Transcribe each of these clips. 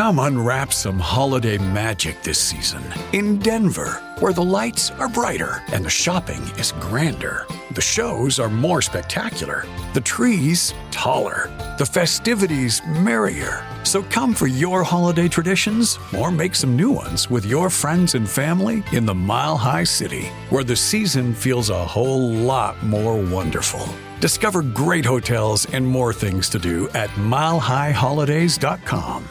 Come unwrap some holiday magic this season in Denver, where the lights are brighter and the shopping is grander. The shows are more spectacular, the trees taller, the festivities merrier. So come for your holiday traditions or make some new ones with your friends and family in the Mile High City, where the season feels a whole lot more wonderful. Discover great hotels and more things to do at milehighholidays.com.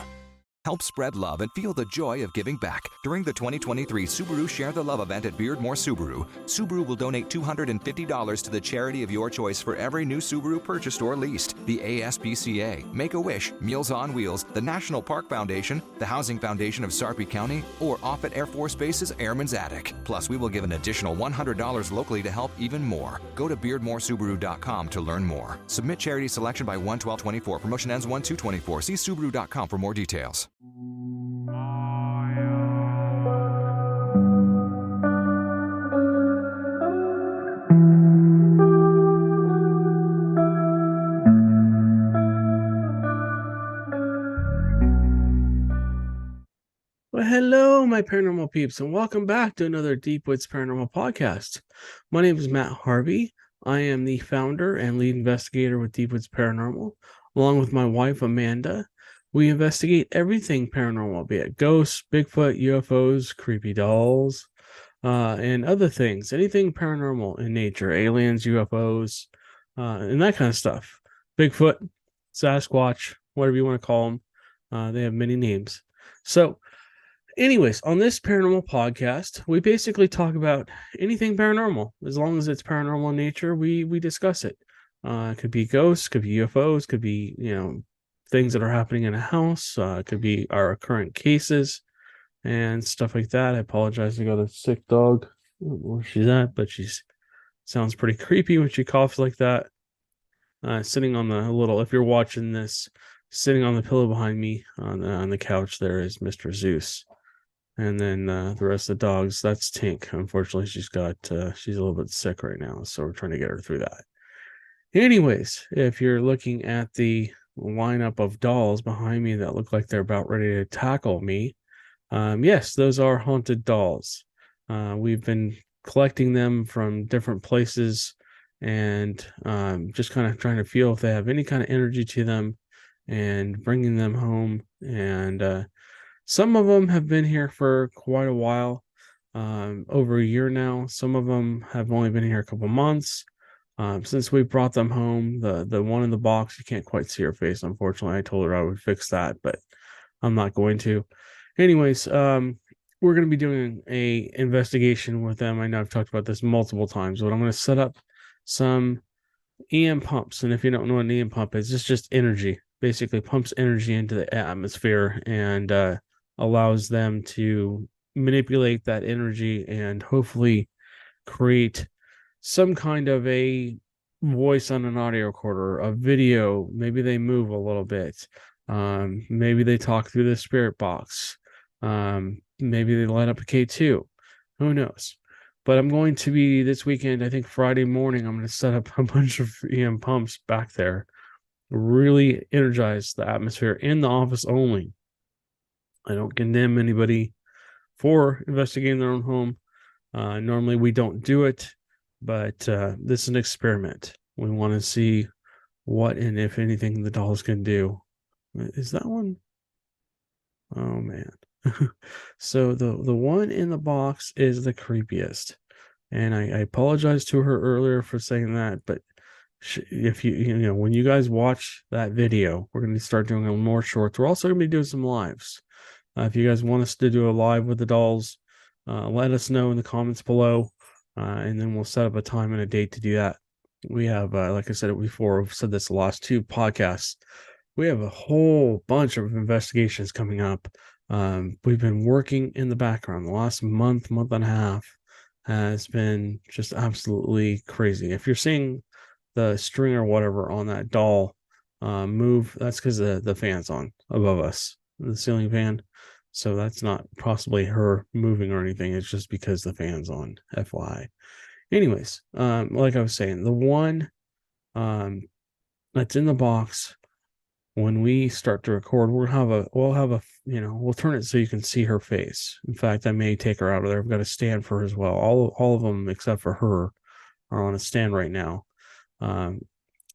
Help spread love and feel the joy of giving back. During the 2023 Subaru Share the Love event at Beardmore Subaru, Subaru will donate $250 to the charity of your choice for every new Subaru purchased or leased. The ASPCA, Make-A-Wish, Meals on Wheels, the National Park Foundation, the Housing Foundation of Sarpy County, or Offutt Air Force Base's Airman's Attic. Plus, we will give an additional $100 locally to help even more. Go to BeardmoreSubaru.com to learn more. Submit charity selection by 1/12/24. Promotion ends 1/2/24. See Subaru.com for more details. Well, hello, my paranormal peeps, and welcome back to another Deep Woods Paranormal Podcast. My name is Matt Harvey. I am the founder and lead investigator with Deep Woods Paranormal, along with my wife, Amanda. We investigate everything paranormal, be it ghosts, Bigfoot, UFOs, creepy dolls, and other things. Anything paranormal in nature, aliens, UFOs, and that kind of stuff. Bigfoot, Sasquatch, whatever you want to call them. They have many names. So, anyways, on this paranormal podcast, we basically talk about anything paranormal. As long as it's paranormal in nature, we discuss it. It could be ghosts, could be UFOs, could be, things that are happening in a house. It could be our current cases and stuff like that. I apologize. I got a sick dog. I don't know where she's at, but she's sounds pretty creepy when she coughs like that. Sitting on the little, if you're watching this, sitting on the pillow behind me on the couch, there is Mr. Zeus. And then the rest of the dogs, that's Tink. Unfortunately, she's a little bit sick right now, so we're trying to get her through that. Anyways, if you're looking at the lineup of dolls behind me that look like they're about ready to tackle me, yes, those are haunted dolls. We've been collecting them from different places and just kind of trying to feel if they have any kind of energy to them and bringing them home. And some of them have been here for quite a while, over a year now. Some of them have only been here a couple months. Since we brought them home, the one in the box, you can't quite see her face, unfortunately. I told her I would fix that, but I'm not going to. Anyways, we're going to be doing a investigation with them. I know I've talked about this multiple times, but I'm going to set up some EM pumps. And if you don't know what an EM pump is, it's just energy. Basically pumps energy into the atmosphere and allows them to manipulate that energy and hopefully create some kind of a voice on an audio recorder, a video. Maybe they move a little bit. Maybe they talk through the spirit box. Maybe they light up a K2. Who knows? But I'm going to be this weekend, I think Friday morning, I'm going to set up a bunch of EM pumps back there. Really energize the atmosphere in the office only. I don't condemn anybody for investigating their own home. Normally we don't do it, but this is an experiment. We want to see what and if anything the dolls can do. Is that one? Oh man. So the one in the box is the creepiest. And I apologize to her earlier for saying that, but if when you guys watch that video, we're going to start doing more shorts. We're also going to be doing some lives. If you guys want us to do a live with the dolls, let us know in the comments below, and then we'll set up a time and a date to do that. We have, like I said it before, I've said this the last two podcasts, we have a whole bunch of investigations coming up. We've been working in the background. The last month and a half has been just absolutely crazy. If you're seeing the string or whatever on that doll move, that's because the fan's on above us, the ceiling fan. So that's not possibly her moving or anything. It's just because the fan's on, FYI. Anyways, like I was saying, the one that's in the box when we start to record, we'll turn it so you can see her face. In fact, I may take her out of there. I've got a stand for her as well. All of them except for her are on a stand right now. And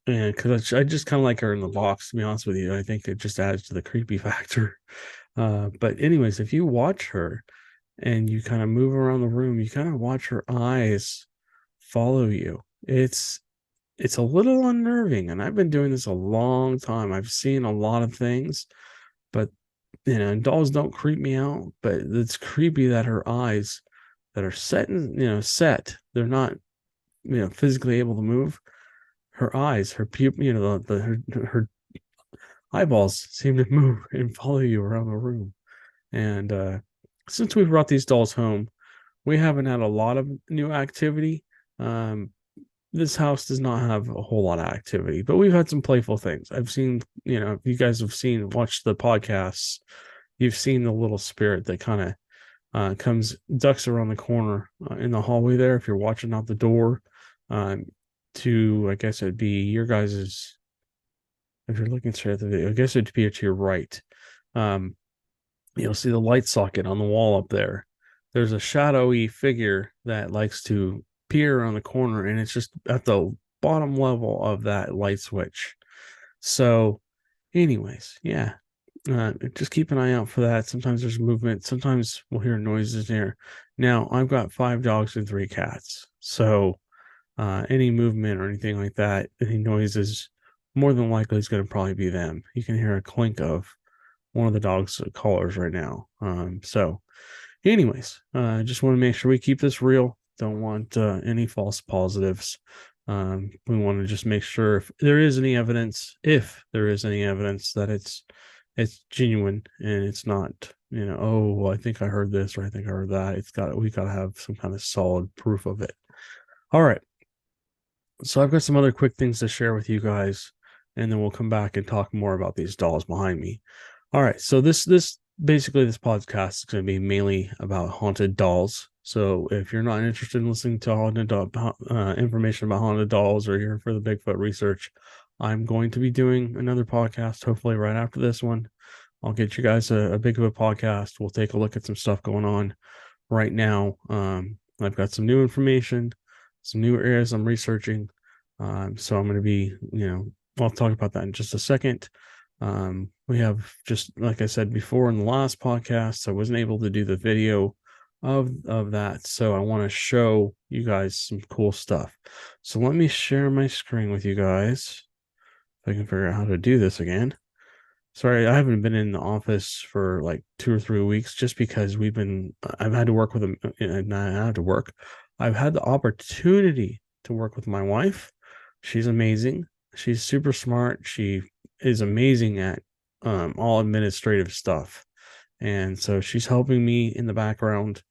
because I just kind of like her in the box, to be honest with you. I think it just adds to the creepy factor. But anyways, if you watch her and you kind of move around the room, you kind of watch her eyes follow you. It's a little unnerving, and I've been doing this a long time. I've seen a lot of things, but dolls don't creep me out, but it's creepy that her eyes that are set, they're not, physically able to move. Her eyes, her pupil, her eyeballs seem to move and follow you around the room. And since we brought these dolls home, we haven't had a lot of new activity. This house does not have a whole lot of activity, but we've had some playful things. I've seen, if you guys have watched the podcasts, you've seen the little spirit that kind of ducks around the corner in the hallway there. If you're watching out the door, I guess it'd be your guys's. If you're looking straight at the video, I guess it'd be to your right. You'll see the light socket on the wall up there. There's a shadowy figure that likes to peer around the corner, and it's just at the bottom level of that light switch. So, anyways, yeah, just keep an eye out for that. Sometimes there's movement. Sometimes we'll hear noises here. Now, I've got 5 dogs and 3 cats, so any movement or anything like that, any noises, more than likely is going to probably be them. You can hear a clink of one of the dog's collars right now. So, anyways, just want to make sure we keep this real. Don't want any false positives. We want to just make sure if there is any evidence that it's genuine and it's not, oh, well, I think I heard this or I think I heard that. We got to have some kind of solid proof of it. All right. So I've got some other quick things to share with you guys, and then we'll come back and talk more about these dolls behind me. All right. So this podcast is going to be mainly about haunted dolls. So if you're not interested in listening to information about haunted dolls, or you're for the Bigfoot research, I'm going to be doing another podcast, hopefully right after this one. I'll get you guys a Bigfoot podcast. We'll take a look at some stuff going on right now. I've got some new information, some new areas I'm researching. So I'm going to be, I'll talk about that in just a second. We have, just like I said before in the last podcast, I wasn't able to do the video of that, so I want to show you guys some cool stuff. So let me share my screen with you guys, if I can figure out how to do this again. Sorry, I haven't been in the office for like 2 or 3 weeks, just because I've had to work with them, and I had to work. I've had the opportunity to work with my wife. She's amazing. She's super smart. She is amazing at all administrative stuff. And so she's helping me in the background.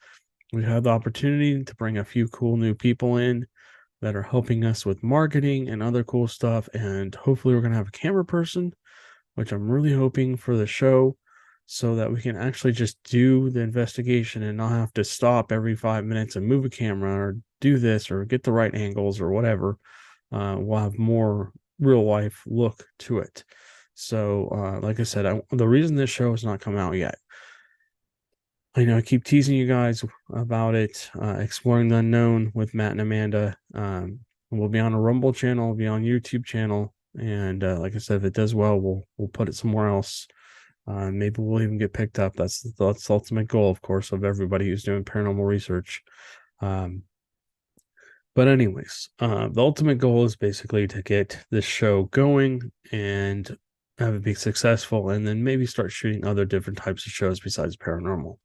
We've had the opportunity to bring a few cool new people in that are helping us with marketing and other cool stuff. And hopefully we're going to have a camera person, which I'm really hoping for the show, so that we can actually just do the investigation and not have to stop every 5 minutes and move a camera or do this or get the right angles or whatever. We'll have more real life look to it. So, like I said, the reason this show has not come out yet, I know I keep teasing you guys about it. Exploring the Unknown with Matt and Amanda. We'll be on a Rumble channel, we'll be on YouTube channel, and like I said, if it does well, we'll put it somewhere else. Maybe we'll even get picked up. That's the ultimate goal, of course, of everybody who's doing paranormal research. But anyways, the ultimate goal is basically to get this show going and have it be successful, and then maybe start shooting other different types of shows besides paranormal.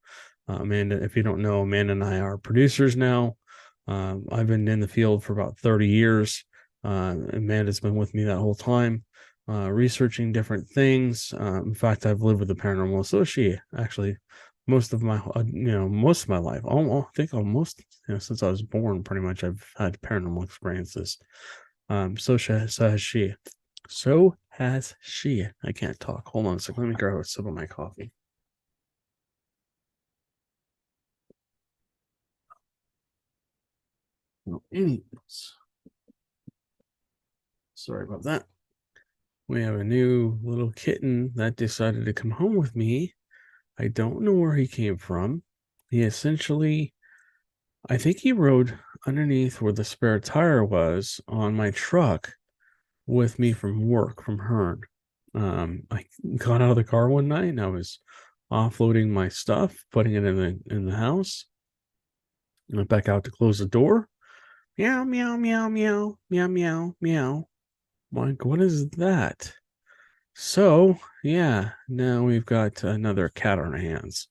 Amanda, if you don't know, Amanda and I are producers now. I've been in the field for about 30 years. Amanda's been with me that whole time, researching different things. In fact, I've lived with a paranormal associate actually most of my life. I think almost since I was born, pretty much I've had paranormal experiences. So has she. So has she. I can't talk. Hold on a second. Let me grab a sip of my coffee. Anyways, sorry about that. we have a new little kitten that decided to come home with me. I don't know where he came from. He essentially, I think he rode underneath where the spare tire was on my truck with me from work from Hearn. I got out of the car one night and I was offloading my stuff, putting it in the house. I went back out to close the door. Meow, meow, meow, meow, meow, meow, meow. Like, what is that? So, yeah, now we've got another cat on our hands.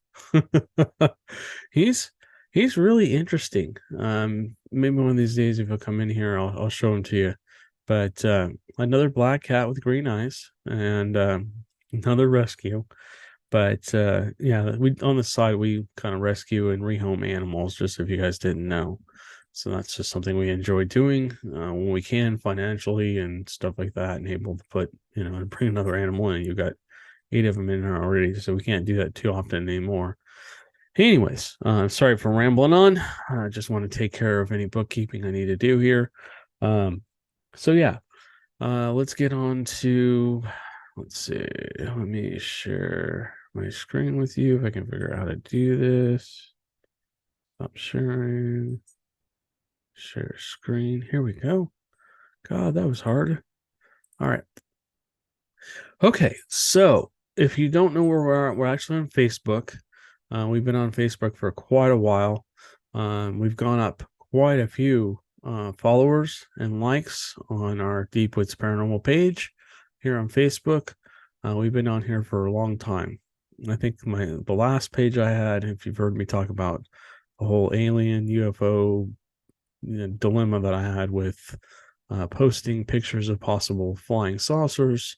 he's he's really interesting. Maybe one of these days, if he'll come in here, I'll show him to you. But another black cat with green eyes, and another rescue. But yeah, we on the side we kind of rescue and rehome animals, just if you guys didn't know. So that's just something we enjoy doing when we can financially and stuff like that, and able to put, and bring another animal in. You've got 8 of them in here already, so we can't do that too often anymore. Anyways, sorry for rambling on. I just want to take care of any bookkeeping I need to do here. So yeah, let's get on to, let's see, let me share my screen with you if I can figure out how to do this. Stop sharing. Share screen. Here we go. God, that was hard. All right. Okay, so if you don't know where we're actually on Facebook. We've been on Facebook for quite a while. We've gone up quite a few followers and likes on our Deep Woods Paranormal page here on Facebook. We've been on here for a long time. I think the last page I had, if you've heard me talk about the whole alien UFO dilemma that I had with posting pictures of possible flying saucers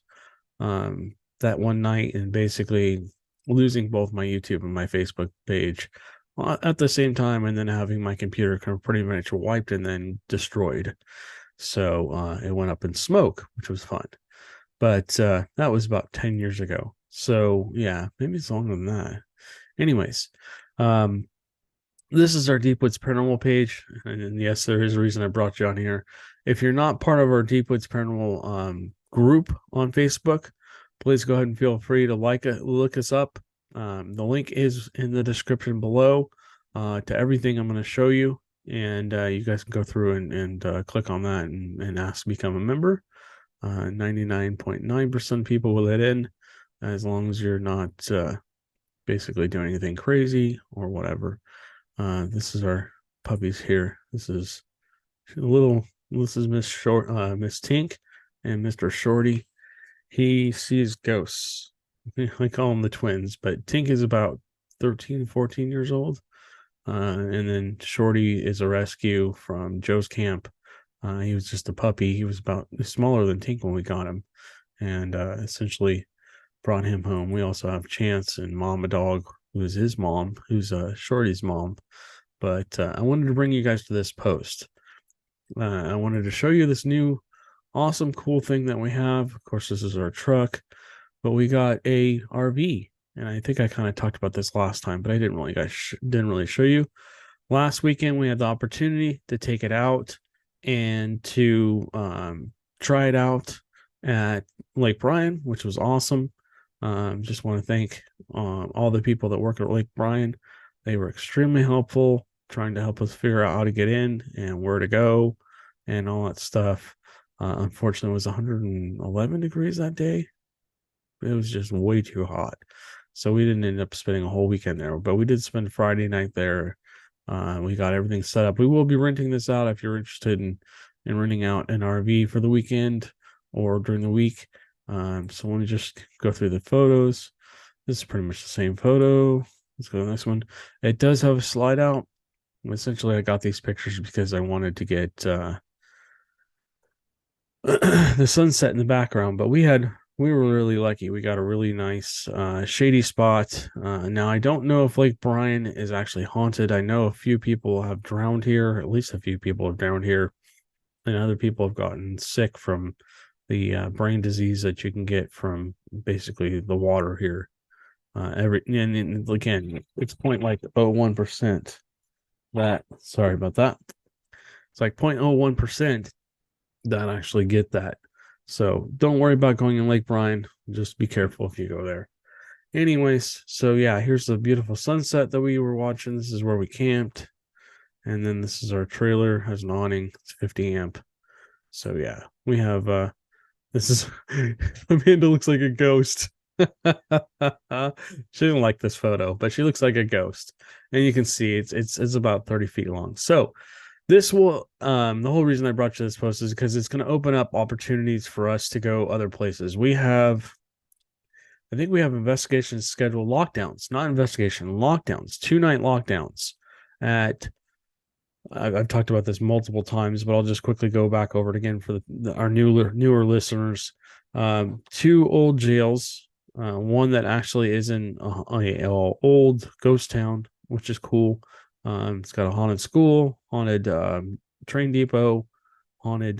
that one night, and basically losing both my YouTube and my Facebook page at the same time, and then having my computer kind of pretty much wiped and then destroyed. So it went up in smoke, which was fun. But that was about 10 years ago. So yeah, maybe it's longer than that. Anyways, this is our Deep Woods Paranormal page. And yes, there is a reason I brought you on here. If you're not part of our Deep Woods Paranormal group on Facebook, please go ahead and feel free to look us up. The link is in the description below to everything I'm going to show you. And you guys can go through and click on that and ask to become a member. 99.9% of people will let in, as long as you're not basically doing anything crazy or whatever. This is our puppies here. This is Miss Tink and Mr. Shorty. He sees ghosts. I call them the twins, but Tink is about 13, 14 years old. And then Shorty is a rescue from Joe's camp. He was just a puppy. He was about smaller than Tink when we got him, and essentially brought him home. We also have Chance and Mama Dog, who's his mom, who's Shorty's mom. But I wanted to bring you guys to this post. I wanted to show you this new awesome, cool thing that we have. Of course, this is our truck, but we got a RV, and I think I kind of talked about this last time, but I didn't really show you. Last weekend, we had the opportunity to take it out and to try it out at Lake Bryan, which was awesome. Just want to thank all the people that work at Lake Bryan. They were extremely helpful, trying to help us figure out how to get in and where to go and all that stuff. Unfortunately, it was 111 degrees that day. It was just way too hot. So we didn't end up spending a whole weekend there, but we did spend Friday night there. We got everything set up. We will be renting this out if you're interested in renting out an RV for the weekend or during the week. So let me just go through the photos. This is pretty much the same photo. Let's go to the next one. It does have a slide out. Essentially, I got these pictures because I wanted to get the sunset in the background, but we were really lucky. We got a really nice shady spot. Now, I don't know if Lake Bryan is actually haunted. I know a few people have drowned here. At least a few people have drowned here. And other people have gotten sick from the brain disease that you can get from basically the water here. And again, it's 0.01%. Sorry about that. It's like 0.01% that actually get that. So don't worry about going in Lake Bryan. Just be careful if you go there. Anyways, so yeah, here's the beautiful sunset that we were watching. This is where we camped. And then this is our trailer, has an awning. It's 50 amp. So yeah, we have this is Amanda looks like a ghost. She didn't like this photo, but she looks like a ghost. And you can see it's about 30 feet long. So this will the whole reason I brought you this post is because it's going to open up opportunities for us to go other places. I think we have investigations scheduled, lockdowns, not investigation, lockdowns, 2-night lockdowns at I've talked about this multiple times, but I'll just quickly go back over it again for our newer listeners. 2 old jails, one that actually is in a old ghost town, which is cool. It's got a haunted school, haunted train depot, haunted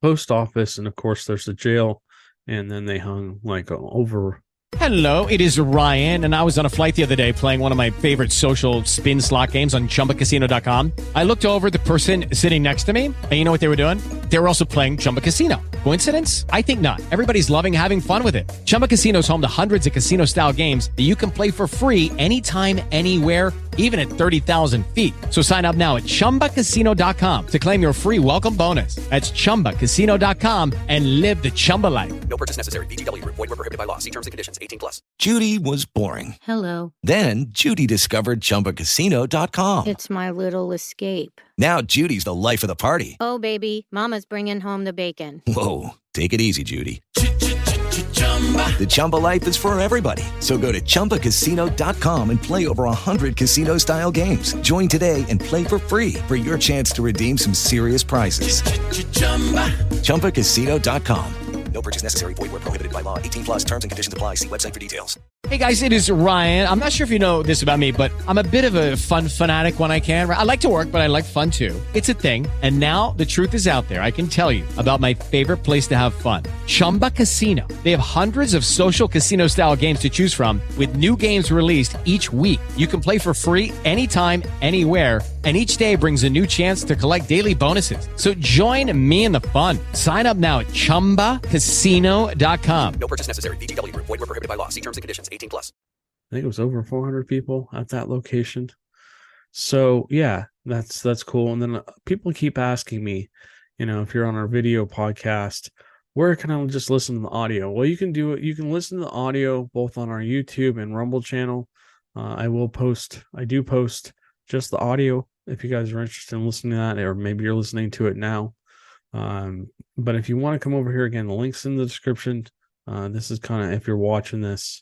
post office, and of course there's the jail. And then they hung like over. Hello, it is Ryan, and I was on a flight the other day playing one of my favorite social spin slot games on ChumbaCasino.com. I looked over at the person sitting next to me, and you know what they were doing? They were also playing Chumba Casino. Coincidence? I think not. Everybody's loving having fun with it. Chumba Casino is home to hundreds of casino-style games that you can play for free anytime, anywhere, even at 30,000 feet. So sign up now at ChumbaCasino.com to claim your free welcome bonus. That's ChumbaCasino.com and live the Chumba life. No purchase necessary. VGW. Void where prohibited by law. See terms and conditions. 18+. Judy was boring. Hello. Then Judy discovered ChumbaCasino.com. It's my little escape. Now Judy's the life of the party. Oh, baby, mama's bringing home the bacon. Whoa, take it easy, Judy. The Chumba life is for everybody. So go to ChumbaCasino.com and play over 100 casino-style games. Join today and play for free for your chance to redeem some serious prizes. ChumbaCasino.com. No purchase necessary. Void where prohibited by law. 18+. Terms and conditions apply. See website for details. Hey guys, it is Ryan. I'm not sure if you know this about me, but I'm a bit of a fun fanatic when I can. I like to work, but I like fun too. It's a thing. And now the truth is out there. I can tell you about my favorite place to have fun. Chumba Casino. They have hundreds of social casino style games to choose from with new games released each week. You can play for free anytime, anywhere. And each day brings a new chance to collect daily bonuses. So join me in the fun. Sign up now at ChumbaCasino.com. No purchase necessary. VGW. Void where prohibited by law. See terms and conditions. 18+. I think it was over 400 people at that location. So yeah, that's cool. And then people keep asking me, if you're on our video podcast, where can I just listen to the audio? Well, you can do it. You can listen to the audio both on our YouTube and Rumble channel. I do post just the audio if you guys are interested in listening to that, or maybe you're listening to it now. But if you want to come over here again, the link's in the description. This is kind of, if you're watching this,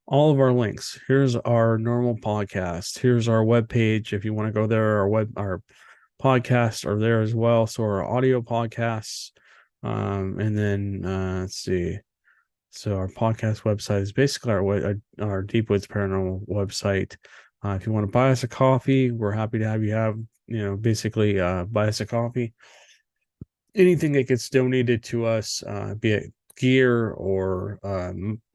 all of our links. Here's our normal podcast. Here's our webpage. If you want to go there, our podcasts are there as well. So our audio podcasts. And then let's see. So our podcast website is basically our Deep Woods Paranormal website. If you want to buy us a coffee, we're happy to have you basically buy us a coffee. Anything that gets donated to us, be it gear or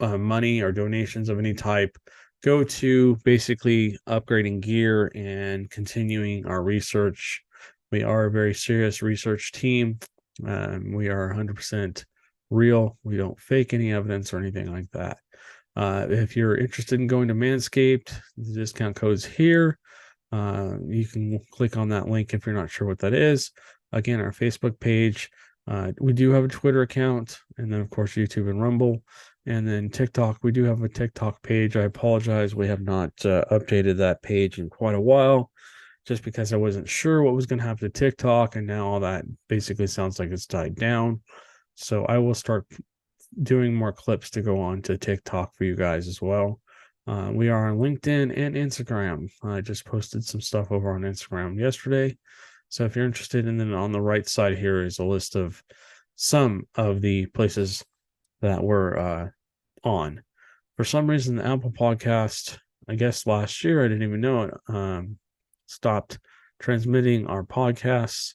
money or donations of any type, go to basically upgrading gear and continuing our research. We are a very serious research team. We are 100% real. We don't fake any evidence or anything like that. If you're interested in going to Manscaped, the discount code's here. You can click on that link if you're not sure what that is. Again, our Facebook page. We do have a Twitter account, and then of course YouTube and Rumble, and then TikTok. We do have a TikTok page. I apologize, we have not updated that page in quite a while, just because I wasn't sure what was going to happen to TikTok, and now all that basically sounds like it's died down. So I will start doing more clips to go on to TikTok for you guys as well. We are on LinkedIn and Instagram. I just posted some stuff over on Instagram yesterday. So if you're interested, and then on the right side here is a list of some of the places that we're on. For some reason, the Apple Podcast, I guess last year, I didn't even know it, stopped transmitting our podcasts.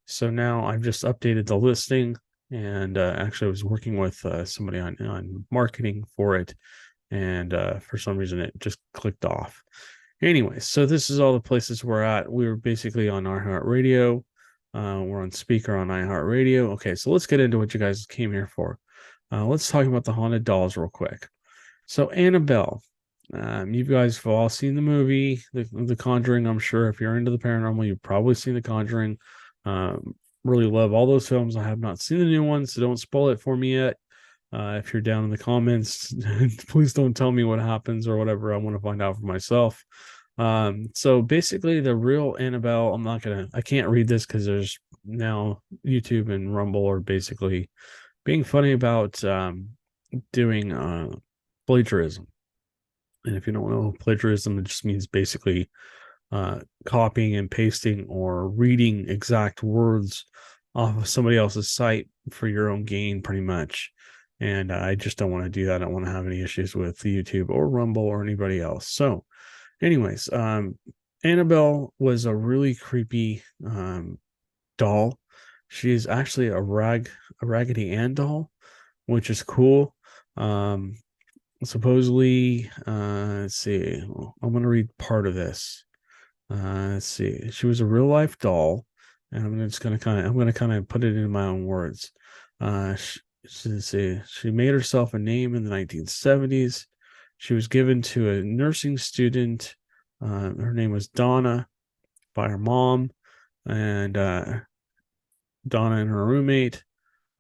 So now I've just updated the listing, and actually I was working with somebody on marketing for it, and for some reason it just clicked off. Anyway, so this is all the places we're at. We were basically on iHeartRadio, We're on speaker on iHeartRadio. Okay, so let's get into what you guys came here for. Let's talk about the haunted dolls real quick. So Annabelle, you guys have all seen the movie, the Conjuring. I'm sure if you're into the paranormal, you've probably seen the Conjuring. Really love all those films. I have not seen the new ones, so don't spoil it for me yet. If you're down in the comments, please don't tell me what happens or whatever. I want to find out for myself. So basically the real Annabelle, I can't read this because there's now YouTube and Rumble are basically being funny about doing plagiarism. And if you don't know plagiarism, it just means basically copying and pasting or reading exact words off of somebody else's site for your own gain, pretty much. And I just don't want to do that. I don't want to have any issues with YouTube or Rumble or anybody else. So anyways, Annabelle was a really creepy doll. She's actually a Raggedy Ann doll, which is cool. Supposedly, let's see. I'm going to read part of this. Let's see. She was a real life doll, and I'm going to kind of put it in my own words. She made herself a name in the 1970s. She was given to a nursing student. Her name was Donna by her mom, and Donna and her roommate,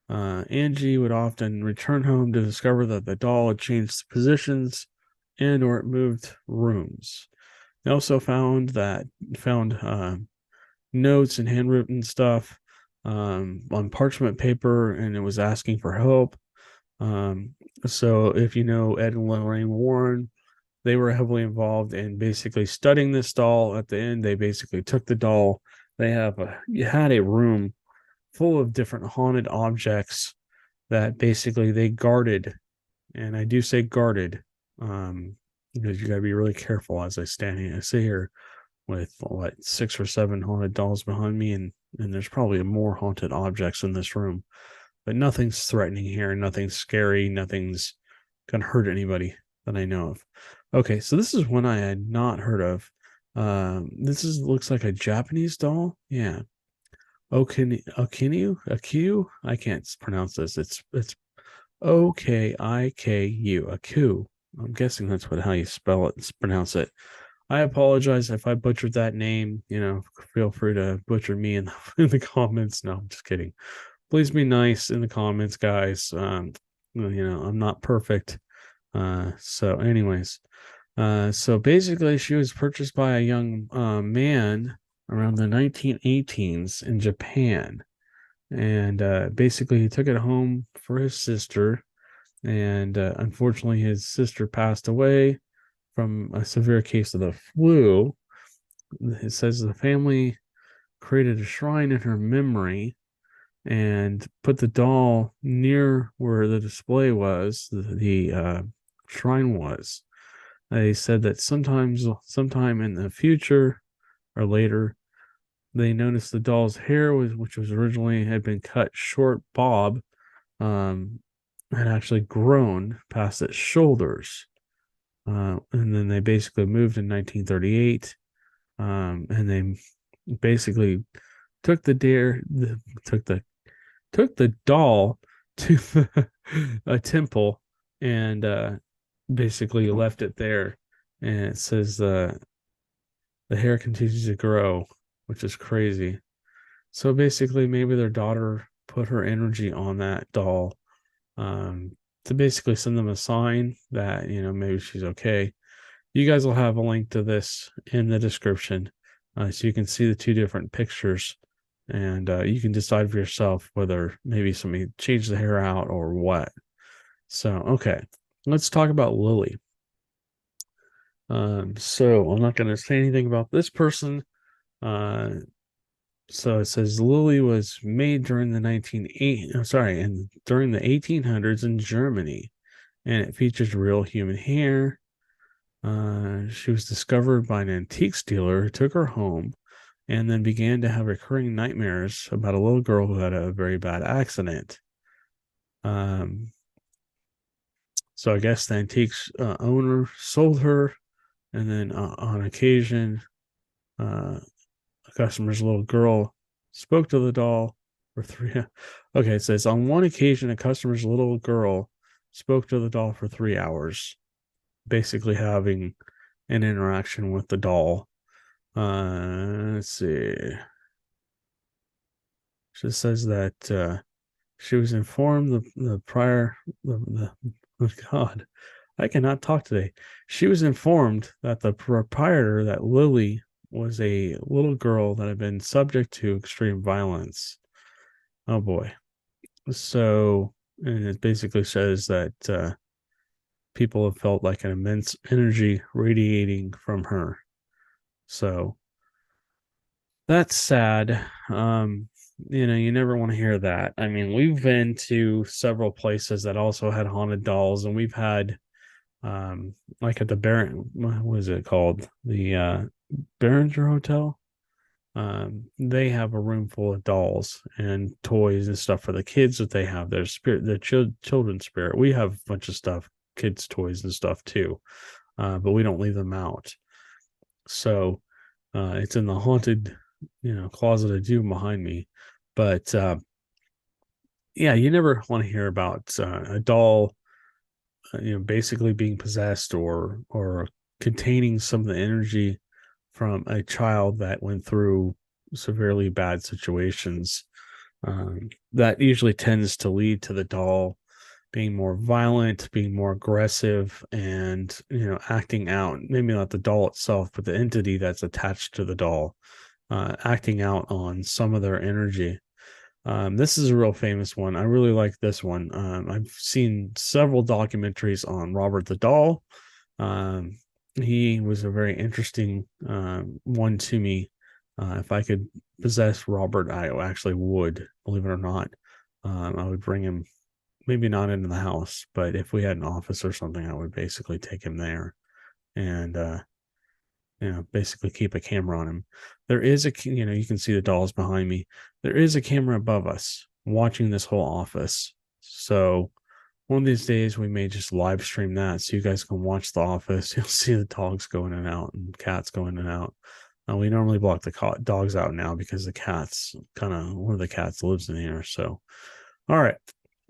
Angie, would often return home to discover that the doll had changed positions and or it moved rooms. They also found notes and handwritten stuff on parchment paper, and it was asking for help. So if you know Ed and Lorraine Warren, they were heavily involved in basically studying this doll. At the end, they basically took the doll. You had a room full of different haunted objects that basically they guarded. And I do say guarded, because you got to be really careful as I sit here with 6 or 7 haunted dolls behind me, and there's probably more haunted objects in this room, but nothing's threatening here, nothing's scary, nothing's gonna hurt anybody that I know of. Okay, so this is one I had not heard of. Looks like a Japanese doll. Yeah. Akiu? I can't pronounce this. It's Okiku. Aku. I'm guessing that's how you spell it, pronounce it. I apologize if I butchered that name. Feel free to butcher me in the comments. No, I'm just kidding. Please be nice in the comments, guys. I'm not perfect. So anyways, so basically she was purchased by a young man around the 1918s in Japan. And basically he took it home for his sister. And unfortunately his sister passed away from a severe case of the flu. It says the family created a shrine in her memory and put the doll near where the display was, the shrine was. They said that sometime in the future or later, they noticed the doll's hair, which was originally had been cut short bob, had actually grown past its shoulders. And then they basically moved in 1938, and they basically took the doll to a temple and basically left it there. And it says the hair continues to grow, which is crazy. So basically, maybe their daughter put her energy on that doll, to basically send them a sign that, maybe she's okay. You guys will have a link to this in the description, so you can see the 2 different pictures, and you can decide for yourself whether maybe somebody changed the hair out or what. So, okay, let's talk about Lily. So I'm not going to say anything about this person. So it says Lily was made during the 1800s in Germany, and it features real human hair. She was discovered by an antique dealer who took her home and then began to have recurring nightmares about a little girl who had a very bad accident. So I guess the antiques owner sold her, and then on occasion, a customer's little girl spoke to the doll for 3. Okay, it says on one occasion, a customer's little girl spoke to the doll for 3 hours, basically having an interaction with the doll. Let's see. She says that she was informed the prior oh God, I cannot talk today. She was informed that the proprietor, that Lily, was a little girl that had been subject to extreme violence. Oh boy. So, and it basically says that people have felt like an immense energy radiating from her. So that's sad. You never want to hear that. I mean, we've been to several places that also had haunted dolls, and we've had like at the Baron, what was it called? The Behringer Hotel. They have a room full of dolls and toys and stuff for the kids that they have their spirit, their children's spirit. We have a bunch of stuff, kids' toys and stuff too, but we don't leave them out. So it's in the haunted, closet of doom behind me. But yeah, you never want to hear about a doll, basically being possessed or containing some of the energy from a child that went through severely bad situations. That usually tends to lead to the doll being more violent, being more aggressive, and acting out. Maybe not the doll itself, but the entity that's attached to the doll, acting out on some of their energy. This is a real famous one. I really like this one. I've seen several documentaries on Robert the Doll. He was a very interesting one to me. If I could possess Robert, I actually would, believe it or not. I would bring him, maybe not into the house, but if we had an office or something, I would basically take him there and, basically keep a camera on him. There is you can see the dolls behind me. There is a camera above us watching this whole office. So one of these days we may just live stream that so you guys can watch the office. You'll see the dogs go in and out and cats go in and out. We normally block the dogs out now because the cats, one of the cats lives in here. So, all right.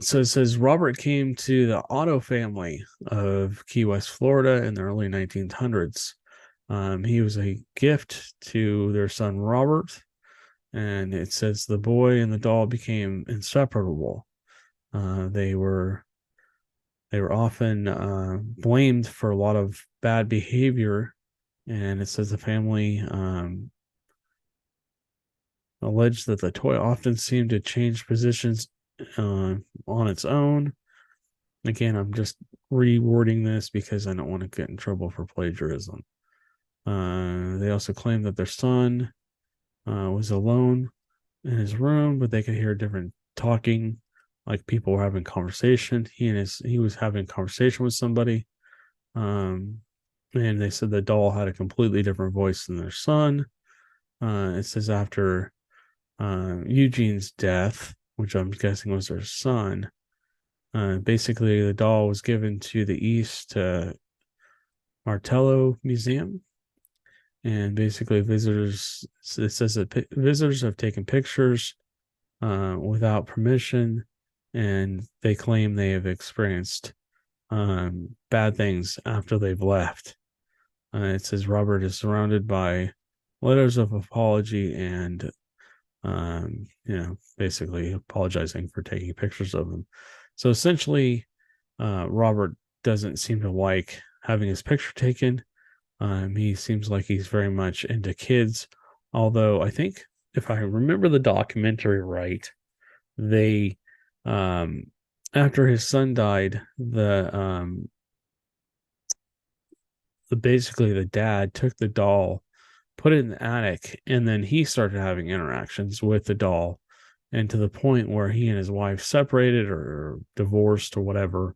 So it says Robert came to the Otto family of Key West, Florida in the early 1900s. He was a gift to their son Robert, and it says the boy and the doll became inseparable. They were often blamed for a lot of bad behavior, and it says the family alleged that the toy often seemed to change positions on its own. Again, I'm just rewording this because I don't want to get in trouble for plagiarism. They also claimed that their son was alone in his room, but they could hear different talking, like people were having conversation. He was having conversation with somebody. And they said the doll had a completely different voice than their son. It says after Eugene's death, which I'm guessing was their son, basically the doll was given to the East Martello Museum. And basically visitors, it says that visitors have taken pictures without permission, and they claim they have experienced bad things after they've left. It says Robert is surrounded by letters of apology and, basically apologizing for taking pictures of them. So essentially, Robert doesn't seem to like having his picture taken. He seems like he's very much into kids, although I think if I remember the documentary right, they, after his son died, basically the dad took the doll, put it in the attic, and then he started having interactions with the doll, and to the point where he and his wife separated or divorced or whatever,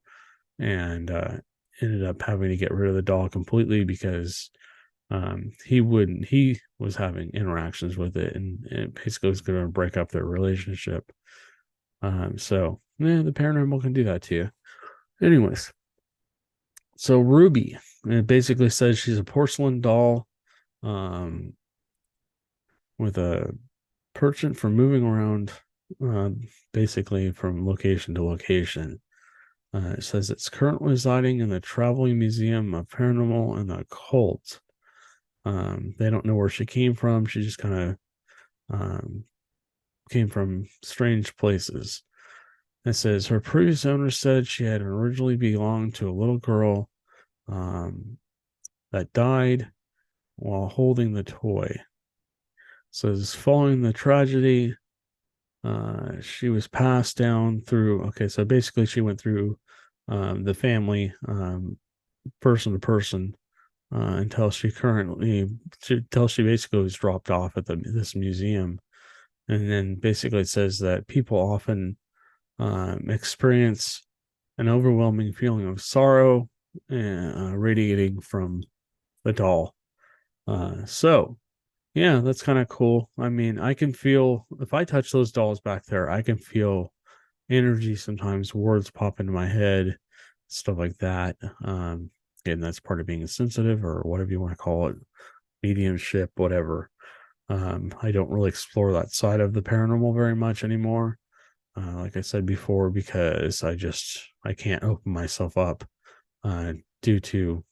and ended up having to get rid of the doll completely because he was having interactions with it, and it basically was going to break up their relationship. So the paranormal can do that to you. Anyways, so Ruby, it basically says she's a porcelain doll with a person from moving around, basically from location to location. It says it's currently residing in the Traveling Museum of Paranormal and the Occult. They don't know where she came from. She just kind of came from strange places. It says her previous owner said she had originally belonged to a little girl that died while holding the toy. It says following the tragedy, she was passed down through. Okay, so basically she went through the family, person to person, until she basically was dropped off at this museum. And then basically it says that people often experience an overwhelming feeling of sorrow radiating from the doll. So yeah, that's kind of cool. I mean, I can feel, if I touch those dolls back there, I can feel energy sometimes, words pop into my head, stuff like that. And that's part of being sensitive, or whatever you want to call it, mediumship, whatever. I don't really explore that side of the paranormal very much anymore. Like I said before, because I can't open myself up due to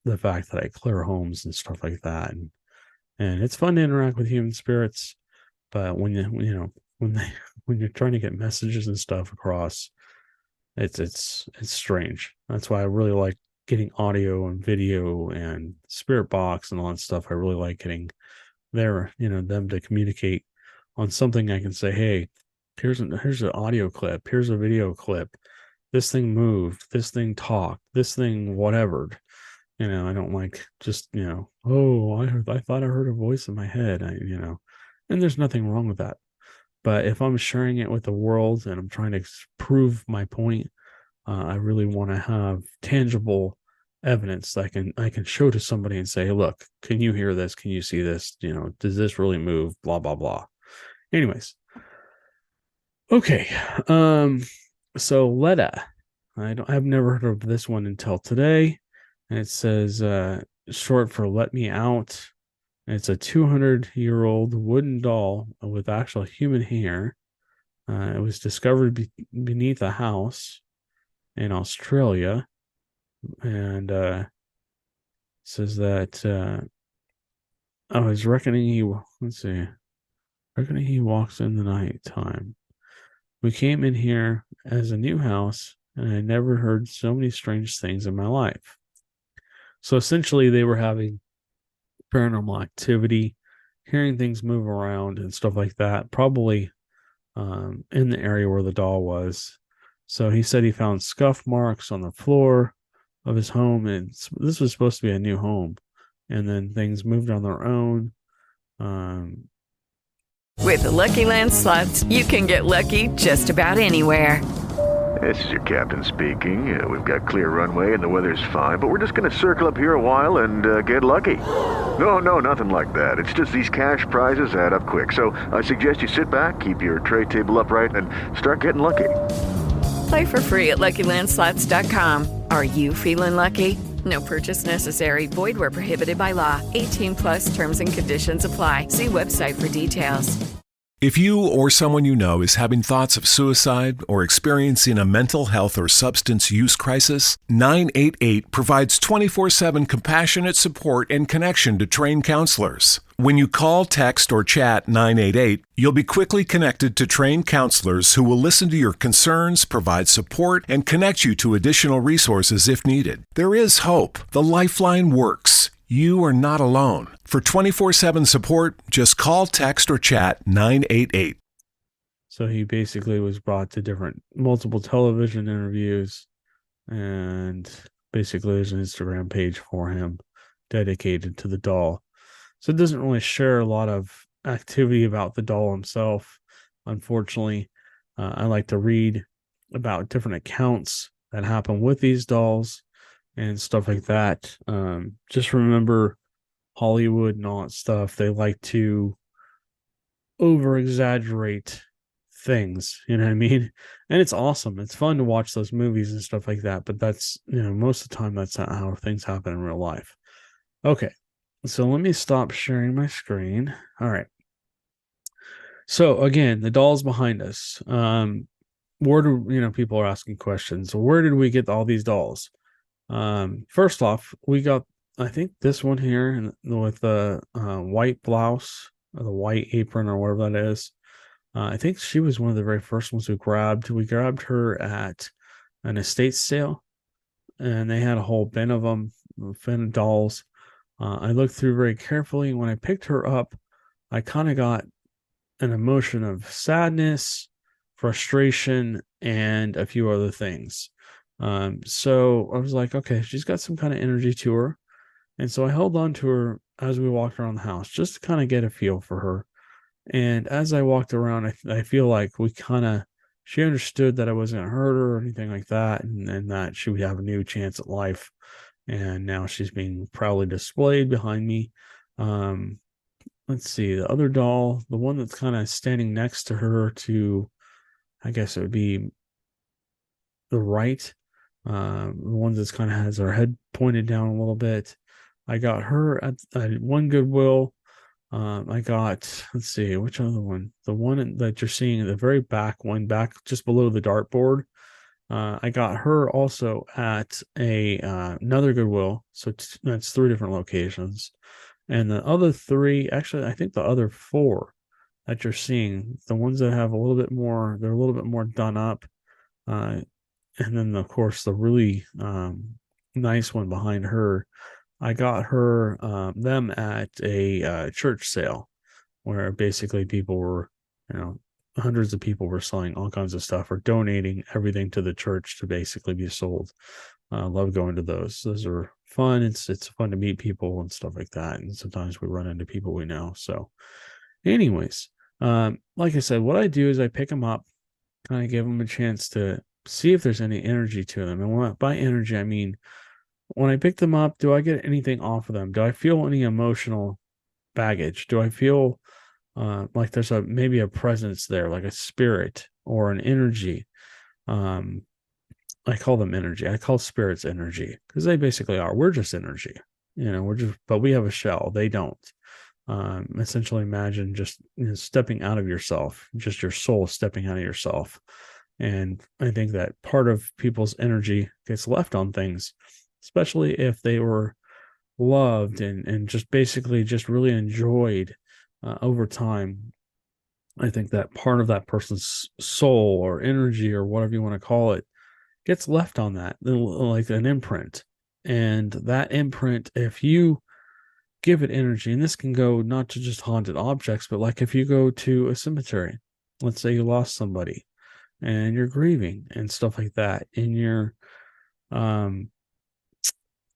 the fact that I clear homes and stuff like that. And it's fun to interact with human spirits, but when you're trying to get messages and stuff across, it's strange. That's why I really like getting audio and video and spirit box and all that stuff. I really like getting them to communicate on something I can say, hey, here's an audio clip, here's a video clip, this thing moved, this thing talked, this thing whatever. I don't like just, oh, I thought I heard a voice in my head, and there's nothing wrong with that. But if I'm sharing it with the world and I'm trying to prove my point, I really want to have tangible evidence that I can show to somebody and say, hey, look, can you hear this? Can you see this? Does this really move? Blah, blah, blah. Anyways. Okay. So Letta, I've never heard of this one until today. And it says, short for Let Me Out. And it's a 200-year-old wooden doll with actual human hair. It was discovered beneath a house in Australia. And says that I was reckoning he walks in the night time. We came in here as a new house, and I never heard so many strange things in my life. So essentially, they were having paranormal activity, hearing things move around and stuff like that, probably in the area where the doll was. So he said he found scuff marks on the floor of his home, and this was supposed to be a new home, and then things moved on their own. With the Lucky Land Slots, you can get lucky just about anywhere. This is your captain speaking. We've got clear runway and the weather's fine, but we're just going to circle up here a while and get lucky. No, nothing like that. It's just these cash prizes add up quick. So I suggest you sit back, keep your tray table upright, and start getting lucky. Play for free at LuckyLandSlots.com. Are you feeling lucky? No purchase necessary. Void where prohibited by law. 18+ terms and conditions apply. See website for details. If you or someone you know is having thoughts of suicide or experiencing a mental health or substance use crisis, 988 provides 24/7 compassionate support and connection to trained counselors. When you call, text, or chat 988, you'll be quickly connected to trained counselors who will listen to your concerns, provide support, and connect you to additional resources if needed. There is hope. The Lifeline works. You are not alone. For 24/7 support, just call, text, or chat 988. So he basically was brought to multiple television interviews, and basically there's an Instagram page for him dedicated to the doll. So it doesn't really share a lot of activity about the doll himself, unfortunately. I like to read about different accounts that happen with these dolls and stuff like that. Just remember, Hollywood and all that stuff, they like to over exaggerate things, you know what I mean? And it's awesome. It's fun to watch those movies and stuff like that, but that's, most of the time that's not how things happen in real life. Okay, so let me stop sharing my screen. All right. So again, the dolls behind us. Where do people are asking questions? Where did we get all these dolls? First off, we got, I think, this one here with the white blouse or the white apron or whatever that is. I think she was one of the very first ones we grabbed. We grabbed her at an estate sale, and they had a whole bin of them, bin of dolls. I looked through very carefully. When I picked her up, I kind of got an emotion of sadness, frustration, and a few other things. So I was like, okay, she's got some kind of energy to her. And so I held on to her as we walked around the house just to kind of get a feel for her. And as I walked around, I feel like she understood that I wasn't going to hurt her or anything like that, and that she would have a new chance at life. And now she's being proudly displayed behind me. Let's see, the other doll, the one that's kind of standing next to her I guess it would be the right, the one that's kind of has her head pointed down a little bit. I got her at one Goodwill. I got, let's see, which other one? The one that you're seeing in the very back one, back just below the dartboard. I got her also at another Goodwill. So that's 3 different locations. And the other 3, actually, I think the other 4 that you're seeing, the ones that have they're a little bit more done up. And then, of course, the really nice one behind her, I got them at a church sale where basically people were, hundreds of people were selling all kinds of stuff or donating everything to the church to basically be sold. I love going to those. Those are fun. It's fun to meet people and stuff like that. And sometimes we run into people we know. So anyways, like I said, what I do is I pick them up, kind of give them a chance to see if there's any energy to them. And by energy, I mean, when I pick them up, do I get anything off of them? Do I feel any emotional baggage? Do I feel like there's maybe a presence there, like a spirit or an energy? I call them energy. I call spirits energy because they basically are. We're just energy, but we have a shell. They don't. Essentially, imagine just stepping out of yourself, just your soul stepping out of yourself. And I think that part of people's energy gets left on things, especially if they were loved and just basically just really enjoyed over time. I think that part of that person's soul or energy or whatever you want to call it gets left on that, like an imprint. And that imprint, if you give it energy, and this can go not to just haunted objects, but like if you go to a cemetery, let's say you lost somebody and you're grieving and stuff like that, and you're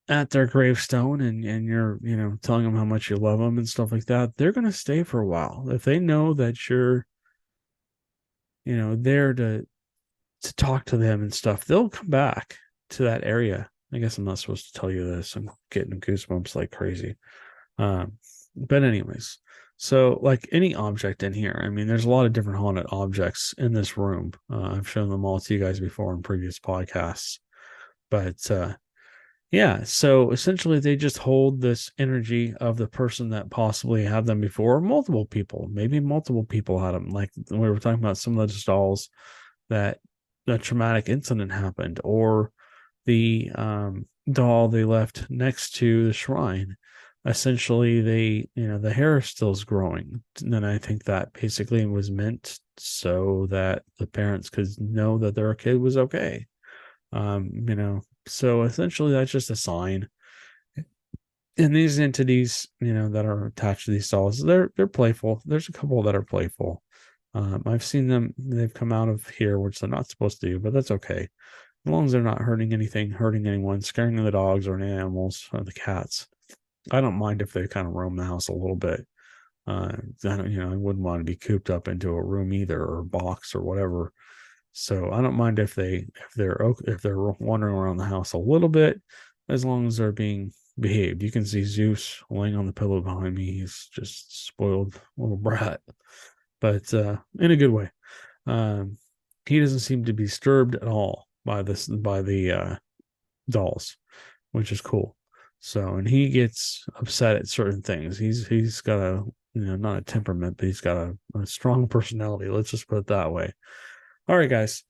at their gravestone and you're telling them how much you love them and stuff like that, they're going to stay for a while if they know that you're there to talk to them and stuff. They'll come back to that area. I guess I'm not supposed to tell you this. I'm getting goosebumps like crazy. But anyways, so like any object in here, I mean, there's a lot of different haunted objects in this room. I've shown them all to you guys before in previous podcasts. But yeah, so essentially they just hold this energy of the person that possibly had them before, or multiple people. Maybe multiple people had them. Like we were talking about some of those dolls that a traumatic incident happened, or the doll they left next to the shrine. Essentially, the hair still is growing. And I think that basically was meant so that the parents could know that their kid was okay. So essentially that's just a sign. And these entities, that are attached to these dolls, they're playful. There's a couple that are playful. I've seen them, they've come out of here, which they're not supposed to do, but that's okay. As long as they're not hurting anyone, scaring the dogs or any animals or the cats. I don't mind if they kind of roam the house a little bit. I wouldn't want to be cooped up into a room either, or a box or whatever. So I don't mind if they're wandering around the house a little bit, as long as they're being behaved. You can see Zeus laying on the pillow behind me. He's just spoiled little brat, but in a good way. He doesn't seem to be disturbed at all by the dolls, which is cool. So, and he gets upset at certain things. He's got a not a temperament, but he's got a strong personality. Let's just put it that way. All right, guys.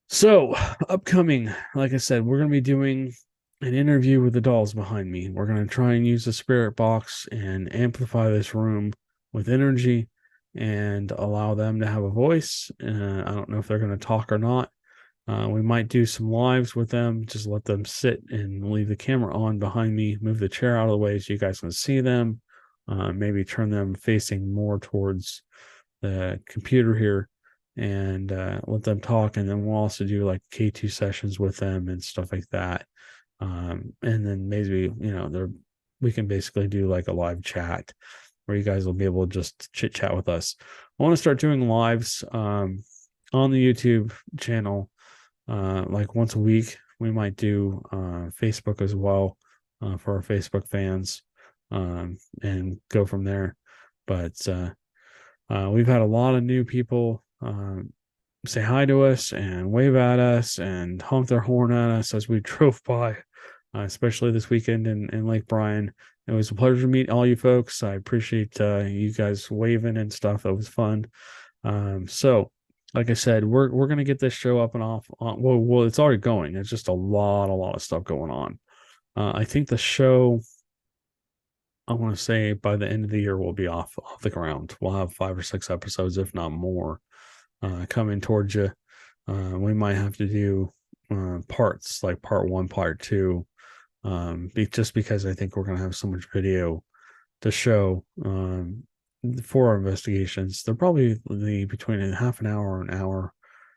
So upcoming, like I said, we're going to be doing an interview with the dolls behind me. We're going to try and use the spirit box and amplify this room with energy and allow them to have a voice. I don't know if they're going to talk or not. We might do some lives with them, just let them sit and leave the camera on behind me, move the chair out of the way so you guys can see them, maybe turn them facing more towards the computer here, and let them talk. And then we'll also do like K2 sessions with them and stuff like that. And then maybe, we can basically do like a live chat where you guys will be able to just chit chat with us. I want to start doing lives on the YouTube channel, like once a week. We might do Facebook as well for our Facebook fans, and go from there. But we've had a lot of new people say hi to us and wave at us and honk their horn at us as we drove by, especially this weekend in Lake Bryan. It was a pleasure to meet all you folks. I appreciate you guys waving and stuff. That was fun. So like I said, we're going to get this show up and off. Well, it's already going. It's just a lot of stuff going on. I think the show, I want to say by the end of the year, will be off the ground. We'll have 5 or 6 episodes, if not more, coming towards you. We might have to do parts, like part 1, part 2, just because I think we're going to have so much video to show for our investigations. They're probably between a half an hour and an hour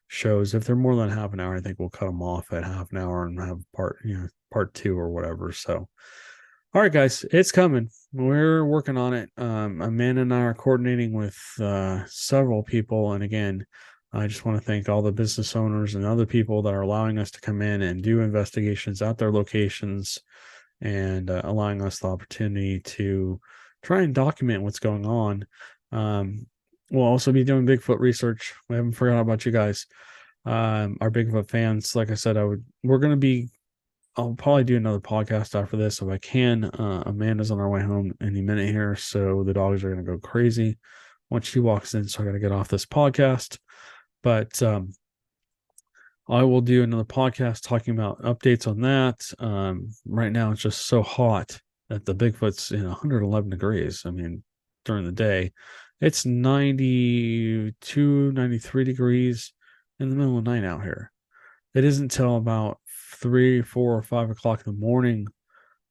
shows. If they're more than half an hour, I think we'll cut them off at half an hour and have part 2 or whatever. So, all right, guys, it's coming. We're working on it. Amanda and I are coordinating with several people. And again, I just want to thank all the business owners and other people that are allowing us to come in and do investigations at their locations, and allowing us the opportunity to try and document what's going on. We'll also be doing Bigfoot research. We haven't forgotten about you guys. Our Bigfoot fans, like I said, I'll probably do another podcast after this if I can. Amanda's on our way home any minute here, so the dogs are going to go crazy once she walks in, so I got to get off this podcast. But I will do another podcast talking about updates on that. Right now, it's just so hot that the Bigfoot's 111 degrees. I mean, during the day, it's 92, 93 degrees in the middle of the night out here. It isn't till about 3, 4, or 5 o'clock in the morning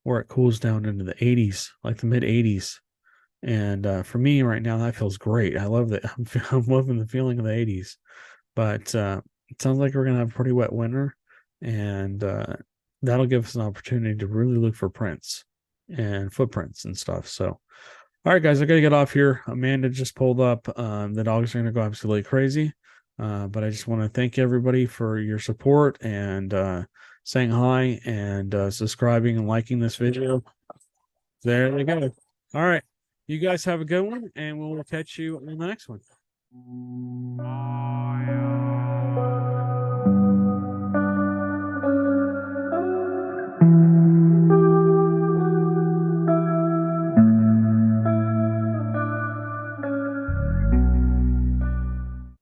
where it cools down into the 80s, like the mid 80s. And for me right now, that feels great. I love that. I'm loving the feeling of the 80s. But it sounds like we're going to have a pretty wet winter, and that'll give us an opportunity to really look for prints and footprints and stuff. So, all right, guys, I got to get off here. Amanda just pulled up. The dogs are going to go absolutely crazy. But I just want to thank everybody for your support and saying hi and subscribing and liking this video. There they go. All right. You guys have a good one, and we'll catch you on the next one.